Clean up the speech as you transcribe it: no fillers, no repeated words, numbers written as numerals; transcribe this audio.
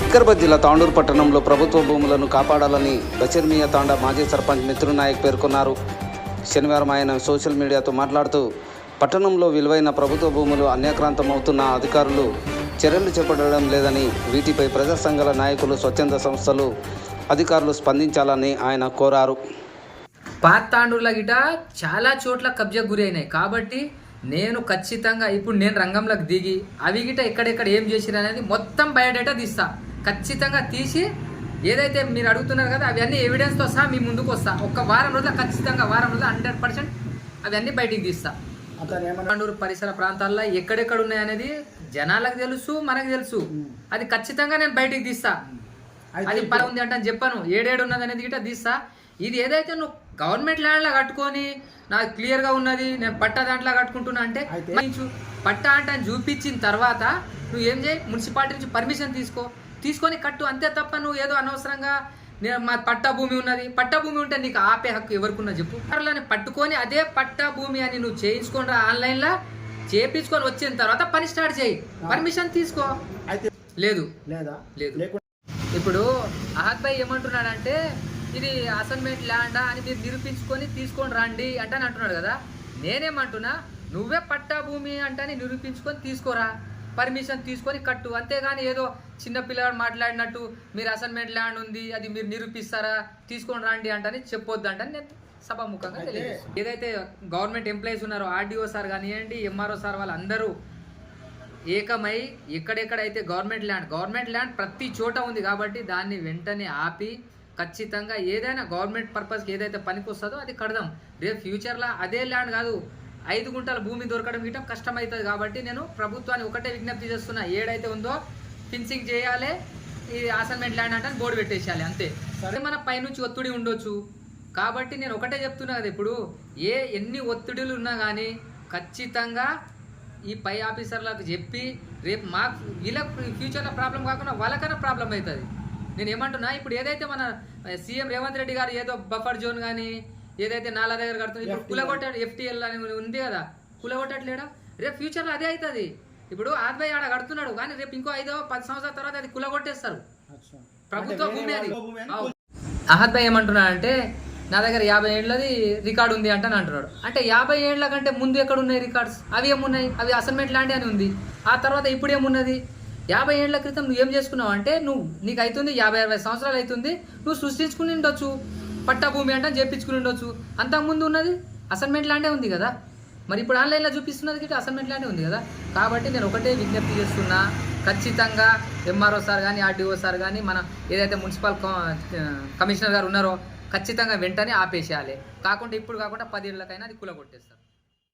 వికారాబాద్ జిల్లా తాండూరు పట్టణంలో ప్రభుత్వ భూములను కాపాడాలని బచర్మియా తాండా మాజీ సర్పంచ్ మిత్రు నాయక్ పేర్కొన్నారు. శనివారం ఆయన సోషల్ మీడియాతో మాట్లాడుతూ పట్టణంలో విలువైన ప్రభుత్వ భూములు అన్యాక్రాంతమవుతున్న అధికారులు చర్యలు చేపట్టడం లేదని, వీటిపై ప్రజా సంఘాల నాయకులు, స్వచ్ఛంద సంస్థలు, అధికారులు స్పందించాలని ఆయన కోరారు. పాత తాండూరుల గిట చాలా చోట్ల కబ్జా గురి అయినాయి. కాబట్టి నేను ఖచ్చితంగా ఇప్పుడు నేను రంగంలోకి దిగి అవి గిట ఎక్కడెక్కడ ఏం చేసిరు అనేది మొత్తం బయోడేటా తీస్తా. ఖచ్చితంగా తీసి ఏదైతే మీరు అడుగుతున్నారు కదా అవన్నీ ఎవిడెన్స్తో సహా మీ ముందుకు వస్తా. ఒక్క వారం రోజుల ఖచ్చితంగా వారం రోజుల 100% అవన్నీ బయటికి తీస్తా. తాండూరు పరిసర ప్రాంతాల్లో ఎక్కడెక్కడ ఉన్నాయనేది జనాలకు తెలుసు, మనకు తెలుసు. అది ఖచ్చితంగా నేను బయటికి తీస్తా. అది ఉంది అంటే చెప్పాను, ఏడేడు ఉన్నది అనేది గిట తీస్తా. ఇది ఏదైతే నువ్వు గవర్నమెంట్ ల్యాండ్లో కట్టుకొని నాకు క్లియర్గా ఉన్నది, నేను పట్టా దాంట్లో కట్టుకుంటున్నా అంటే పట్టా అంటే చూపించిన తర్వాత నువ్వు ఏం చేయి, మున్సిపాలిటీ నుంచి పర్మిషన్ తీసుకొని కట్టు, అంతే తప్ప నువ్వు ఏదో అనవసరంగా నేను మా పట్టా భూమి ఉన్నది, పట్టా భూమి ఉంటే నీకు ఆపే హక్కు ఎవరికున్నా చెప్పు. పట్టుకొని అదే పట్టా భూమి అని నువ్వు చేయించుకొని ఆన్లైన్లో చేయించుకొని వచ్చిన తర్వాత పని స్టార్ట్ చేయి, పర్మిషన్ తీసుకో. లేదు ఇప్పుడు అహద్ భాయ్ ఏమంటున్నాడంటే ఇది అసైన్మెంట్ ల్యాండా అని మీరు నిరూపించుకొని తీసుకొని రండి అంటే అని అంటున్నాడు కదా. నేనేమంటున్నా, నువ్వే పట్టా భూమి అంటే నిరూపించుకొని తీసుకోరా, పర్మిషన్ తీసుకొని కట్టు. అంతేగాని ఏదో చిన్న పిల్లవాడు మాట్లాడినట్టు మీరు అసైన్మెంట్ ల్యాండ్ ఉంది అది మీరు నిరూపిస్తారా, తీసుకొని రండి అంటే చెప్పొద్దు అంటే నేను సభాముఖంగా తెలియజేస్తాను. ఏదైతే గవర్నమెంట్ ఎంప్లాయీస్ ఉన్నారో ఆర్డీఓ సార్ కానివ్వండి, ఎంఆర్ఓ సార్ వాళ్ళందరూ ఏకమై ఎక్కడెక్కడైతే గవర్నమెంట్ ల్యాండ్ ప్రతి చోట ఉంది కాబట్టి దాన్ని వెంటనే ఆపి ఖచ్చితంగా ఏదైనా గవర్నమెంట్ పర్పస్కి ఏదైతే పనికి వస్తుందో అది కడదాం. రేపు ఫ్యూచర్లో అదే ల్యాండ్ కాదు 5 గుంటల భూమి దొరకడం గిట్టం కష్టమవుతుంది. కాబట్టి నేను ప్రభుత్వాన్ని ఒకటే విజ్ఞప్తి చేస్తున్నా, ఏడైతే ఉందో ఫిన్సింగ్ చేయాలి, ఈ అసైన్మెంట్ ల్యాండ్ అంటే బోర్డు పెట్టేసేయాలి, అంతే. సరే, మన పైనుంచి ఒత్తిడి ఉండొచ్చు కాబట్టి నేను ఒకటే చెప్తున్నా కదా, ఇప్పుడు ఎన్ని ఒత్తిడులు ఉన్నా కానీ ఖచ్చితంగా ఈ పై ఆఫీసర్లకు చెప్పి రేపు మాకు వీళ్ళకి ఫ్యూచర్లో ప్రాబ్లం కాకుండా వాళ్ళకైనా ప్రాబ్లం అవుతుంది. నేను ఏమంటున్నా, ఇప్పుడు ఏదైతే మన సీఎం రేవంత్ రెడ్డి గారు ఏదో బఫర్ జోన్ కానీ ఏదైతే నాలా దగ్గర కడుతుంది, ఇప్పుడు కులగొట్టాడు, FTL అని ఉంది కదా, కులగొట్టట్లేడా? రేపు ఫ్యూచర్లో అదే అవుతుంది. ఇప్పుడు ఆద్భాయ్ ఆడ కడుతున్నాడు కానీ రేపు ఇంకో 5-10 సంవత్సరాల తర్వాత అది కులగొట్టేస్తారు, ప్రభుత్వ భూమి అది. అహద్ భాయ్ ఏమంటున్నాడంటే నా దగ్గర 50 ఏళ్ళది రికార్డు ఉంది అంటే అంటున్నాడు. అంటే 50 ఏళ్ళ కంటే ముందు ఎక్కడ ఉన్నాయి రికార్డ్స్? అవి ఏమున్నాయి? అవి అసైన్మెంట్ ల్యాండ్ అని ఉంది. ఆ తర్వాత ఇప్పుడు ఏమున్నది? 50 ఏళ్ల క్రితం నువ్వు ఏం చేసుకున్నావు అంటే నీకు అవుతుంది 50-60 సంవత్సరాలు అవుతుంది, నువ్వు సృష్టించుకుని ఉండొచ్చు, పట్టా భూమి అంటే చేపించుకుని ఉండొచ్చు. అంతకుముందు ఉన్నది అసైన్మెంట్ ల్యాండే ఉంది కదా. మరి ఇప్పుడు ఆన్లైన్లో చూపిస్తున్నది గిట్ట అసైన్మెంట్ ల్యాండే ఉంది కదా. కాబట్టి నేను ఒకటే విజ్ఞప్తి చేస్తున్నా, ఖచ్చితంగా ఎంఆర్ఓ సార్ కానీ ఆర్డీఓ సార్ కానీ మన ఏదైతే మున్సిపల్ కమిషనర్ గారు ఉన్నారో ఖచ్చితంగా వెంటనే ఆపేసేయాలి. కాకుండా ఇప్పుడు కాకుండా 10 ఏళ్ళకైనా అది కూలగొట్టేస్తారు.